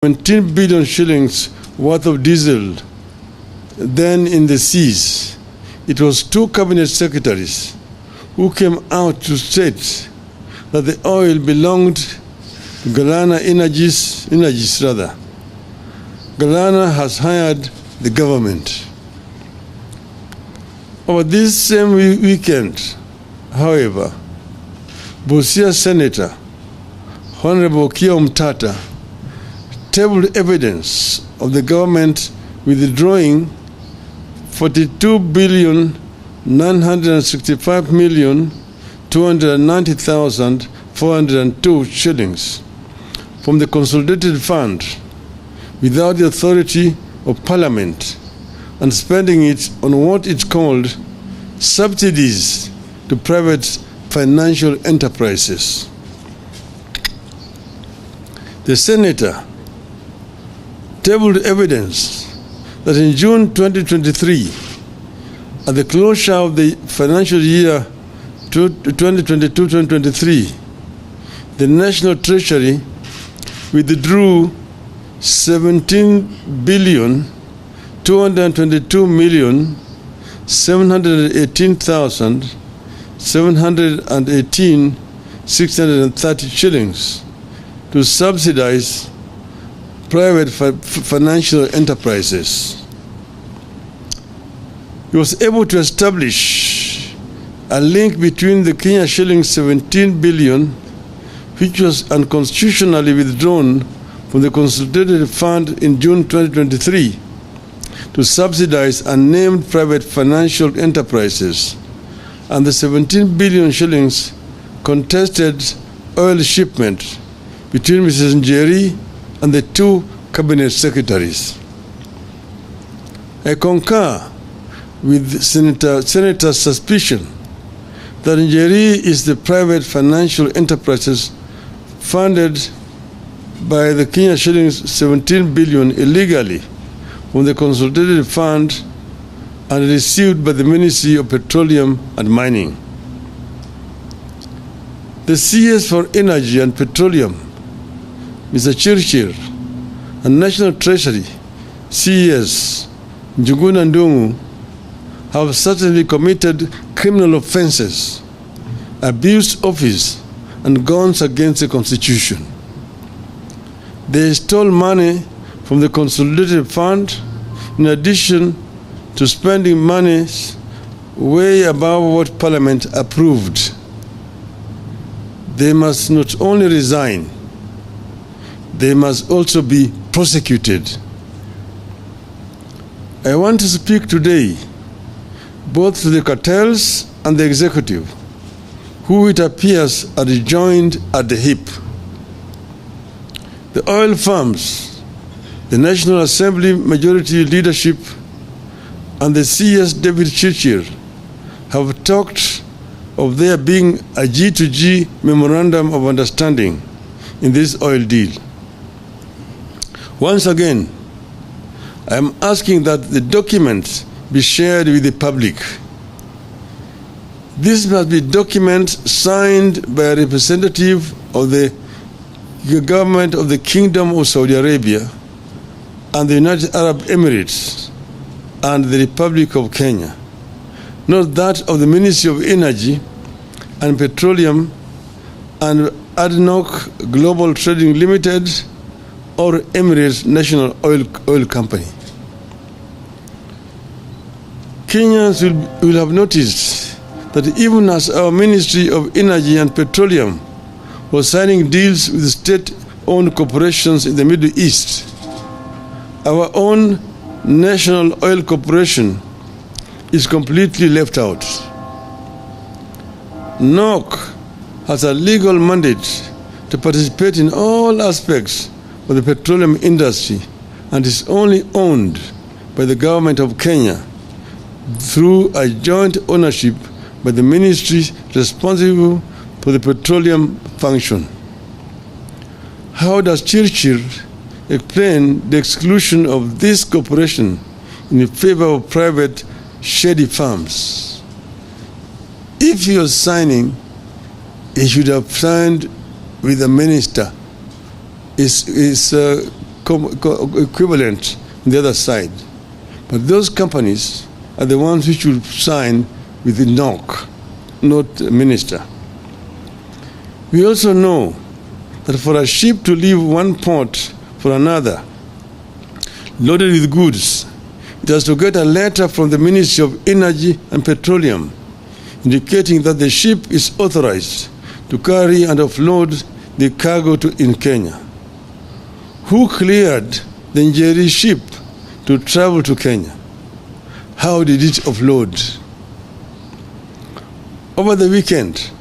17 billion shillings worth of diesel then in the seas. It was two cabinet secretaries who came out to state that the oil belonged to Galana Energies. Galana has hired the government. Over this same weekend, however, Busia Senator Honorable Kio Mtata tabled evidence of the government withdrawing 42,965,290,402 shillings from the consolidated fund without the authority of Parliament and spending it on what it called subsidies to private financial enterprises. The senator tabled evidence that in June 2023, at the closure of the financial year 2022-2023, the National Treasury withdrew 17,222,718,630 shillings to subsidize private financial enterprises. He was able to establish a link between the Kenya shilling 17 billion, which was unconstitutionally withdrawn from the consolidated fund in June 2023 to subsidize unnamed private financial enterprises, and the 17 billion shillings contested oil shipment between Mrs. Njeri and the two cabinet secretaries. I concur with Senator's suspicion that Njeri is the private financial enterprises funded by the Kenya shillings 17 billion illegally from the consolidated fund and received by the Ministry of Petroleum and Mining. The CS for Energy and Petroleum, Mr. Chirchir, and National Treasury, CES, Njuguna Ndungu, have certainly committed criminal offenses, abused office, and gone against the Constitution. They stole money from the consolidated fund in addition to spending money way above what Parliament approved. They must not only resign, they must also be prosecuted. I want to speak today both to the cartels and the executive, who it appears are joined at the hip. The oil firms, the National Assembly majority leadership, and the CS David Chirchir have talked of there being a G2G memorandum of understanding in this oil deal. Once again, I am asking that the documents be shared with the public. This must be document signed by a representative of the government of the Kingdom of Saudi Arabia and the United Arab Emirates and the Republic of Kenya, not that of the Ministry of Energy and Petroleum and ADNOC Global Trading Limited or Emirates National Oil Company. Kenyans will have noticed that even as our Ministry of Energy and Petroleum was signing deals with state-owned corporations in the Middle East, our own National Oil Corporation is completely left out. NOC has a legal mandate to participate in all aspects of the petroleum industry and is only owned by the government of Kenya through a joint ownership by the ministries responsible for the petroleum function. How does Chirchir explain the exclusion of this corporation in favor of private shady firms? If he was signing, he should have signed with the minister. His equivalent on the other side. But those companies are the ones who should sign with the NOC, not the minister. We also know that for a ship to leave one port for another, loaded with goods, it has to get a letter from the Ministry of Energy and Petroleum indicating that the ship is authorized to carry and offload the cargo in Kenya. Who cleared the Njeri ship to travel to Kenya? How did it offload? Over the weekend,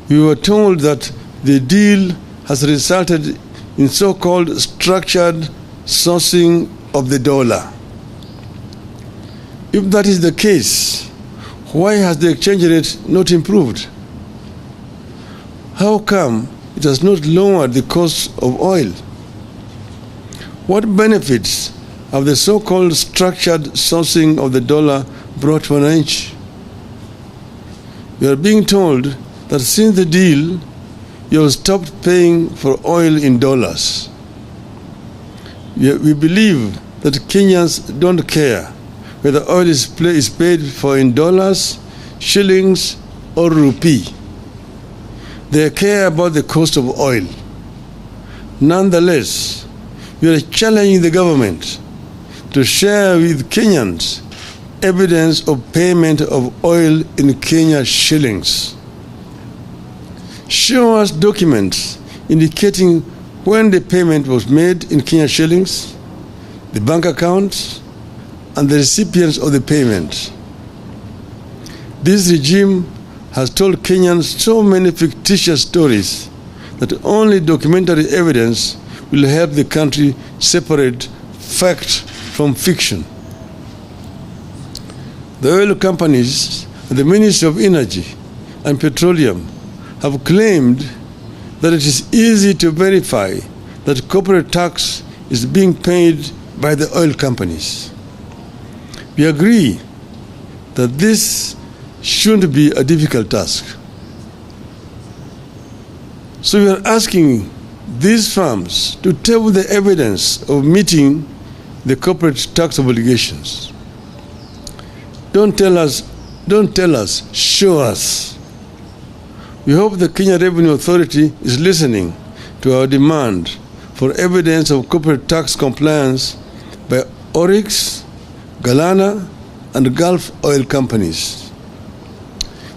we were told that the deal has resulted in so-called structured sourcing of the dollar. If that is the case, why has the exchange rate not improved? How come it has not lowered the cost of oil? What benefits have the so-called structured sourcing of the dollar brought to wananchi? We are being told that since the deal, you have stopped paying for oil in dollars. We believe that Kenyans don't care whether oil is paid for in dollars, shillings, or rupee. They care about the cost of oil. Nonetheless, we are challenging the government to share with Kenyans evidence of payment of oil in Kenya shillings. Show us documents indicating when the payment was made in Kenya shillings, the bank accounts, and the recipients of the payment. This regime has told Kenyans so many fictitious stories that only documentary evidence will help the country separate fact from fiction. The oil companies and the Ministry of Energy and Petroleum have claimed that it is easy to verify that corporate tax is being paid by the oil companies. We agree that this shouldn't be a difficult task. So we are asking these firms to table the evidence of meeting the corporate tax obligations. Don't tell us, show us. We hope the Kenya Revenue Authority is listening to our demand for evidence of corporate tax compliance by Oryx, Galana, and Gulf oil companies.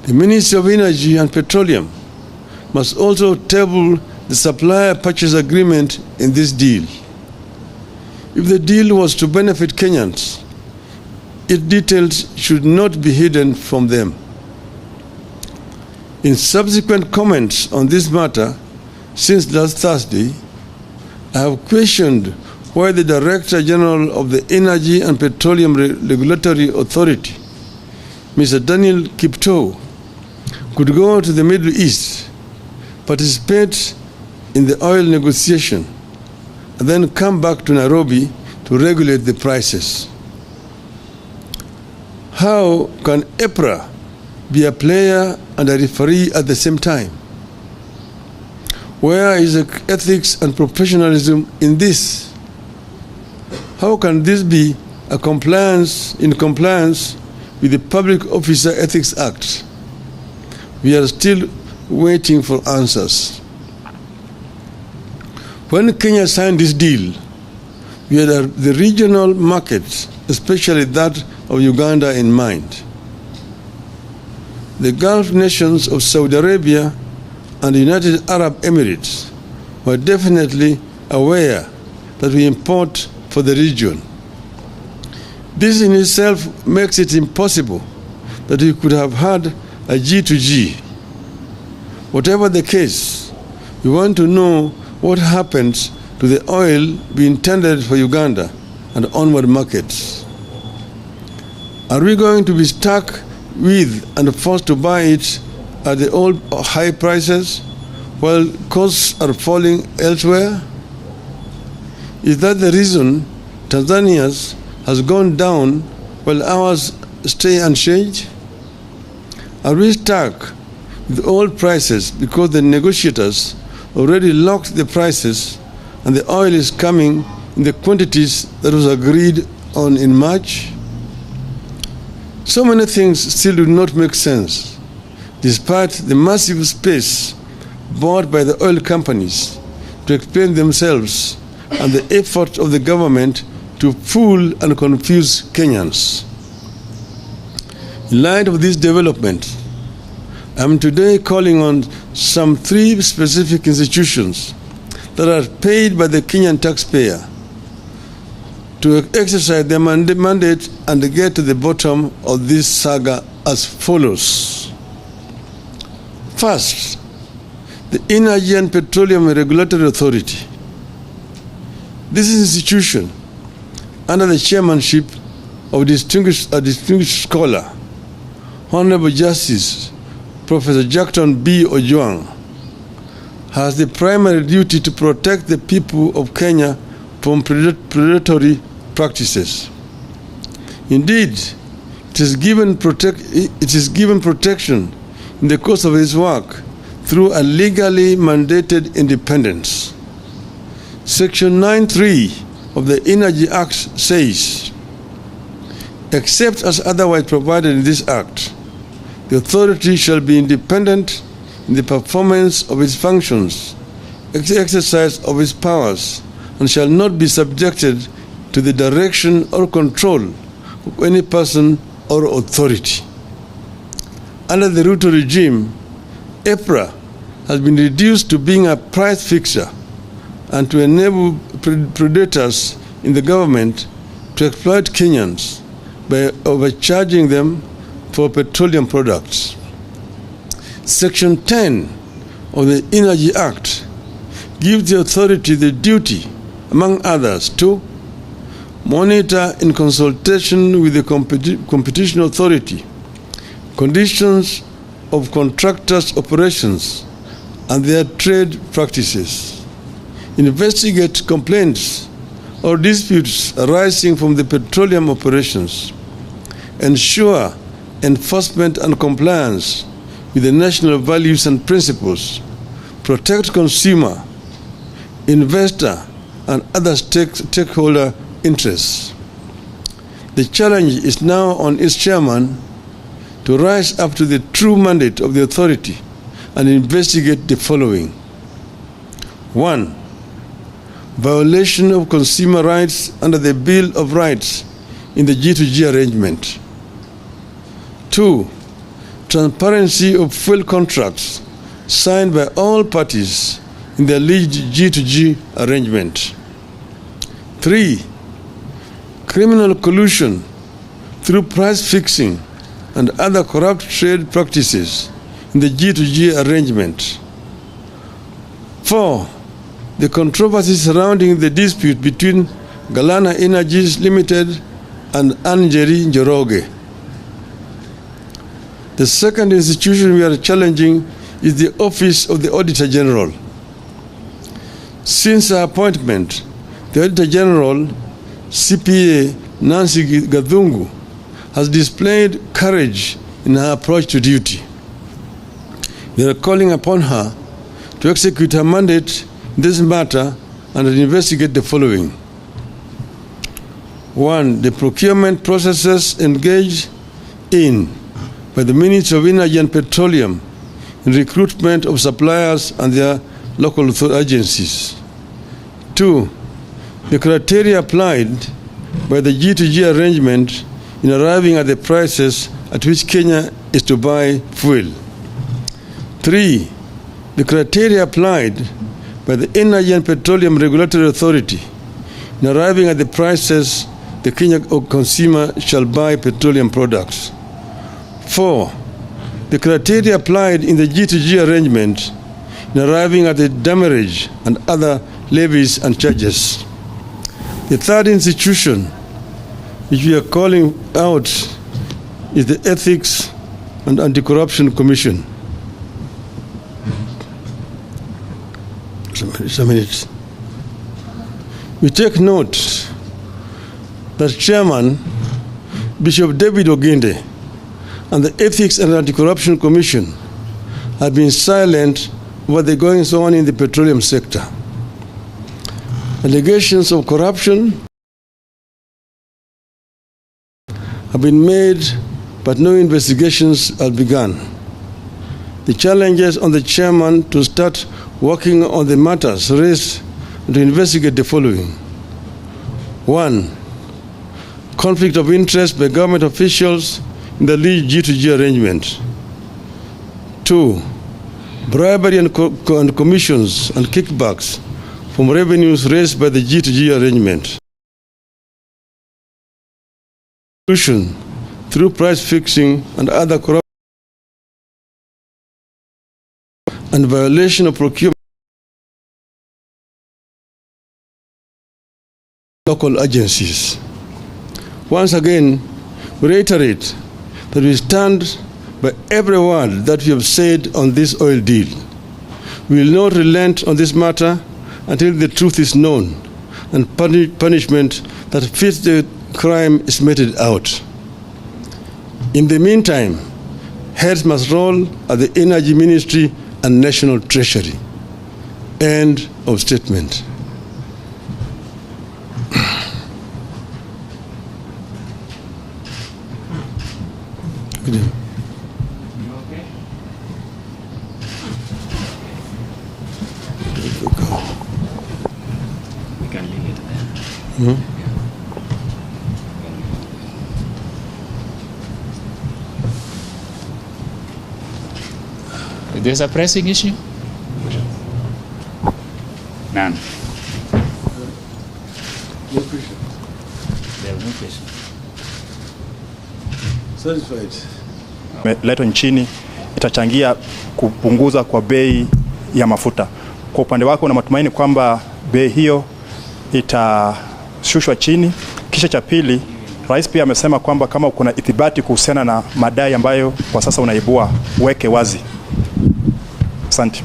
The Ministry of Energy and Petroleum must also table the supplier purchase agreement in this deal. If the deal was to benefit Kenyans, its details should not be hidden from them. In subsequent comments on this matter, since last Thursday, I have questioned why the Director General of the Energy and Petroleum Regulatory Authority, Mr. Daniel Kiptoo, could go to the Middle East, participate in the oil negotiation, and then come back to Nairobi to regulate the prices. How can EPRA be a player and a referee at the same time? Where is the ethics and professionalism in this? How can this be in compliance with the Public Officer Ethics Act? We are still waiting for answers. When Kenya signed this deal, we had the regional markets, especially that of Uganda, in mind. The Gulf nations of Saudi Arabia and the United Arab Emirates were definitely aware that we import for the region. This in itself makes it impossible that we could have had a G2G. Whatever the case, we want to know what happens to the oil we intended for Uganda and onward markets. Are we going to be stuck with and forced to buy it at the old high prices while costs are falling elsewhere? Is that the reason Tanzania's has gone down while ours stay unchanged? Are we stuck with old prices because the negotiators already locked the prices and the oil is coming in the quantities that was agreed on in March? So many things still do not make sense, despite the massive space bought by the oil companies to explain themselves and the effort of the government to fool and confuse Kenyans. In light of this development, I am today calling on some 3 specific institutions that are paid by the Kenyan taxpayer to exercise their mandate and get to the bottom of this saga as follows. First, the Energy and Petroleum Regulatory Authority. This institution, under the chairmanship of a distinguished scholar, Honorable Justice Professor Jackton B. Ojwang, has the primary duty to protect the people of Kenya from predatory practices. Indeed, it is given protection in the course of its work through a legally mandated independence. Section 9(3) of the Energy Act says, except as otherwise provided in this Act, the authority shall be independent in the performance of its functions, exercise of its powers, and shall not be subjected to the direction or control of any person or authority. Under the Ruto regime, EPRA has been reduced to being a price fixer and to enable predators in the government to exploit Kenyans by overcharging them for petroleum products. Section 10 of the Energy Act gives the authority the duty, among others, to monitor in consultation with the competition authority conditions of contractors' operations and their trade practices, investigate complaints or disputes arising from the petroleum operations, ensure enforcement and compliance with the national values and principles, protect consumer, investor, and other stakeholder interests. The challenge is now on its chairman to rise up to the true mandate of the authority and investigate the following. 1. Violation of consumer rights under the Bill of Rights in the G2G arrangement. 2. Transparency of fuel contracts signed by all parties in the alleged G2G arrangement. 3. Criminal collusion through price fixing and other corrupt trade practices in the G2G arrangement. 4. The controversy surrounding the dispute between Galana Energies Limited and Anjeri Njoroge. The second institution we are challenging is the Office of the Auditor General. Since her appointment, the Auditor General, CPA Nancy Gathungu, has displayed courage in her approach to duty. We are calling upon her to execute her mandate in this matter and investigate the following. 1. The procurement processes engaged in by the Ministry of Energy and Petroleum in recruitment of suppliers and their local agencies. 2. The criteria applied by the G2G arrangement in arriving at the prices at which Kenya is to buy fuel. 3. The criteria applied by the Energy and Petroleum Regulatory Authority in arriving at the prices the Kenyan consumer shall buy petroleum products. 4. The criteria applied in the G2G arrangement in arriving at the demurrage and other levies and charges. The third institution which we are calling out is the Ethics and Anti-Corruption Commission. Just a minute. We take note that Chairman Bishop David Oginde and the Ethics and Anti-Corruption Commission have been silent about the goings on in the petroleum sector. Allegations of corruption have been made, but no investigations have begun. The challenges on the chairman to start working on the matters raised to investigate the following. 1. Conflict of interest by government officials in the alleged G2G arrangement. 2. Bribery and commissions and kickbacks from revenues raised by the G2G arrangement. Through price fixing and other corruption and violation of procurement local agencies. Once again, we reiterate that we stand by every word that we have said on this oil deal. We will not relent on this matter until the truth is known and punishment that fits the crime is meted out. In the meantime, heads must roll at the Energy Ministry and National Treasury. End of statement. Okay. We can leave it there. There's a pressing issue? None. No question. There are no questions. Satisfied. Leto nchini itachangia kupunguza kwa bei ya mafuta. Kwa upande wako una matumaini kwamba bei hiyo itashushwa chini? Kisha cha pili, Rais pia amesema kwamba kama kuna ithibati kuhusiana na madai ambayo kwa sasa unaibua, weke wazi. Asante.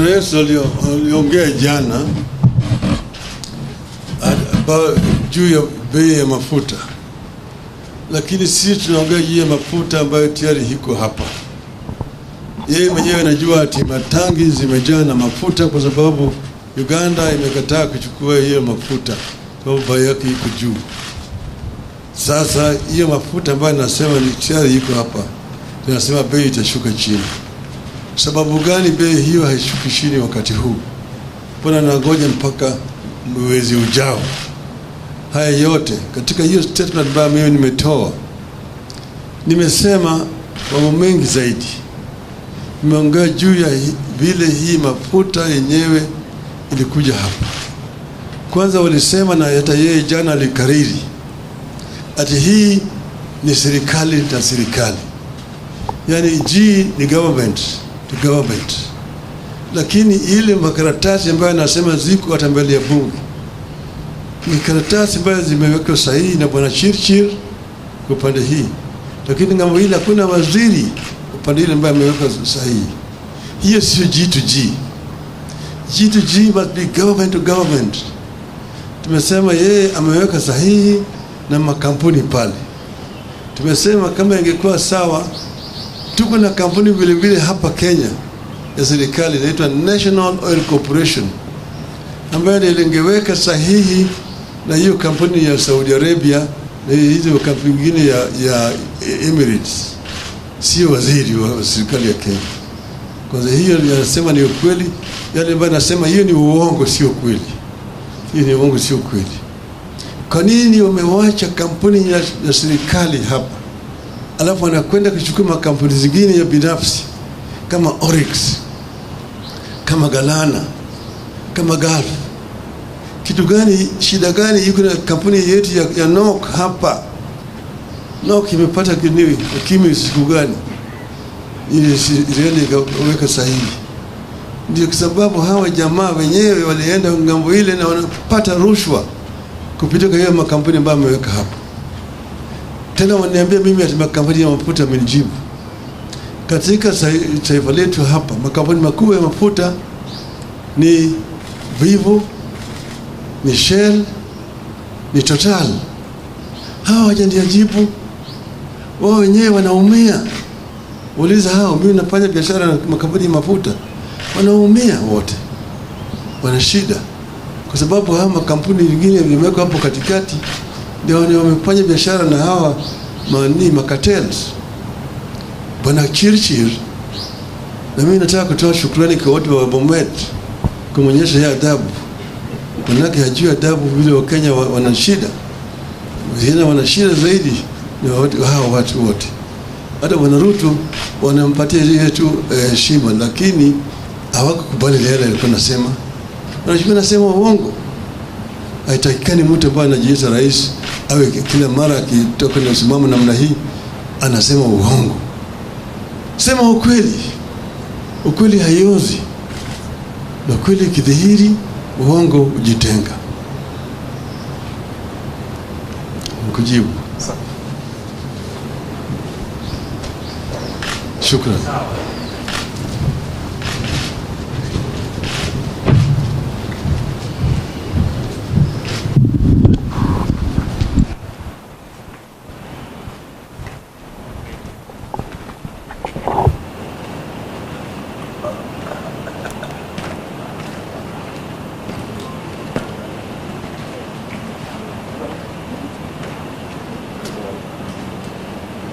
Rais aliongea jana juu ya bei ya mafuta, lakini sisi tunaongea juu ya mafuta ambayo tayari iko hapa. Yeye mwenyewe anajua ati matangi zimejaa na mafuta kwa sababu Uganda imekataa kuchukua hiyo mafuta kwa sababu bei yake iko juu. Sasa hiyo mafuta ambayo nasema ni tayari iko hapa, tunasema bei itashuka chini. Sababu gani bei hiyo haishuki chini wakati huu? Mbona nangoja mpaka mwezi ujao? Haya yote katika hiyo statement ambayo mimi nimetoa, nimesema mambo mengi zaidi. Nimeongea juu ya vile hii mafuta yenyewe ilikuja hapa. Kwanza walisema, na hata yeye jana alikariri, ati hii ni serikali na serikali, yani G ni government to government. Lakini ile makaratasi ambayo nasema ziko hata mbele ya bunge ni karatasi ambayo zimewekwa sahihi na bwana Chirchir kwa upande hii, lakini ngambo ile hakuna waziri upande ile ambaye ameweka sahihi. Hiyo sio G2G. G2G must be government to government. Tumesema yeye ameweka sahihi na makampuni pale. Tumesema kama ingekuwa sawa, tuko na kampuni vile vile hapa Kenya ya serikali inaitwa National Oil Corporation ambayo ilingeweka sahihi na hiyo kampuni ya Saudi Arabia na hizo kampuni nyingine ya Emirates, sio waziri wa serikali ya Kenya. Kwanza hiyo yanasema ni ukweli, yale ambayo nasema hiyo ni uongo, sio kweli. Hiyo ni uongo, sio kweli. Kwa nini wamewacha kampuni ya serikali hapa, alafu wanakwenda kuchukua makampuni zingine ya binafsi kama Oryx, kama Galana, kama Gulf? Kitu gani, shida gani yuko na kampuni yetu ya NOC hapa? NOC imepata kiniwi kimi siku gani ili Israeli ikaweka sahihi? Ndio kwa sababu hawa jamaa wenyewe walienda ngambo ile na wanapata rushwa kupitia hiyo makampuni ambayo wameweka hapa. Tena waniambia mimi ati makampuni ya mafuta amenijibu. Katika taifa letu hapa makampuni makubwa ya mafuta ni Vivo, ni Shell, ni Total. Hawa hawajanijibu. Wao wenyewe wanaumia. Uliza hao, mimi nafanya biashara na makampuni ya mafuta, wanaumia wote. wana shida, kwa sababu hawa makampuni mengine yamewekwa hapo katikati, ndio wamefanya biashara na hawa makatels. Bwana Chirchir, na mimi nataka kutoa shukrani kwa watu wa Bomet kumonyesha ya adabu, manake hajui adabu vile Wakenya wana shida. Vijana wana shida zaidi ni hawa watu wote. Hata Bwana Ruto wanampatia ile tu heshima, lakini hawakukubali yale alikuwa anasema. Anachukua nasema uongo. Haitakikani mtu ambaye anajiita rais awe kila mara akitoka na usimamo namna hii anasema uongo. Sema ukweli. Ukweli haiozi. Na ukweli kidhihiri, uongo ujitenga. Nikujibu. Shukran.